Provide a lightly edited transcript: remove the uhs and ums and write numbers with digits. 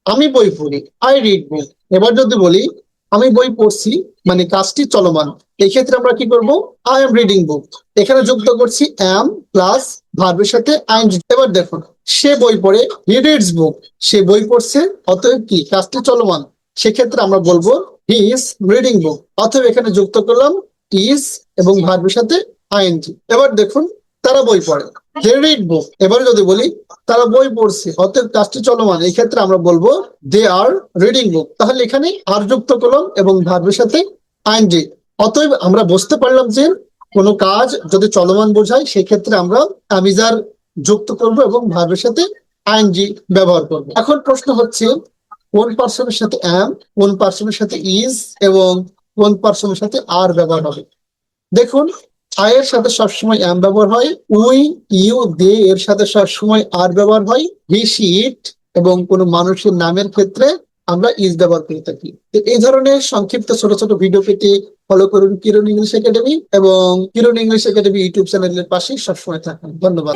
আমি বই পড়ি, আই রিড বুক। এবার যদি বলি আমি বই পড়ছি, মানে কাজটি চলমান, এই ক্ষেত্রে আমরা কি করব? I am reading book. এখানে যুক্ত করছি এম প্লাস ভার্বের সাথে আইএনজি। এবার দেখুন, সে বই পড়ে, হি রিডস বুক। সে বই পড়ছে, অতএব কি কাজটি চলমান, সেক্ষেত্রে আমরা বলবো হি ইজ রিডিং বুক। অতএব এখানে যুক্ত করলাম ইজ এবং ভার্বের সাথে আইএনজি। এবার দেখুন, তারা বই পড়ে, দে রিড বুক। এবার যদি বলি তারা বই পড়ছে, অতএব কাজটি চলমান, এই ক্ষেত্রে আমরা বলবো দে আর রিডিং বুক। তাহলে এখানে আর যুক্ত করলাম এবং ভার্বের সাথে আইএনজি। অতএব আমরা বুঝতে পারলাম যে কোনো কাজ যদি চলমান বোঝায় সেক্ষেত্রে আমরা আমিজার যুক্ত করব এবং ভার্বের সাথে আইএনজি ব্যবহার করব। এখন প্রশ্ন হচ্ছে, কোন পার্সনের সাথে এম, কোন পার্সনের সাথে ইজ এবং কোন পার্সনের সাথে আর ব্যবহার হবে? দেখুন, আই এর সাথে সবসময় এম ব্যবহার হয়, উই, ইউ, দে এর সাথে সবসময় আর ব্যবহার হয়, হি, সি, ইট এবং কোনো মানুষের নামের ক্ষেত্রে আমরা ইজ ব্যবহার করে থাকি। তো এই ধরনের সংক্ষিপ্ত ছোট ছোট ভিডিও পেতে ফলো করুন কিরণ ইংলিশ একাডেমি এবং কিরণ ইংলিশ একাডেমি ইউটিউব চ্যানেলের পাশে সবসময় থাকুন। ধন্যবাদ।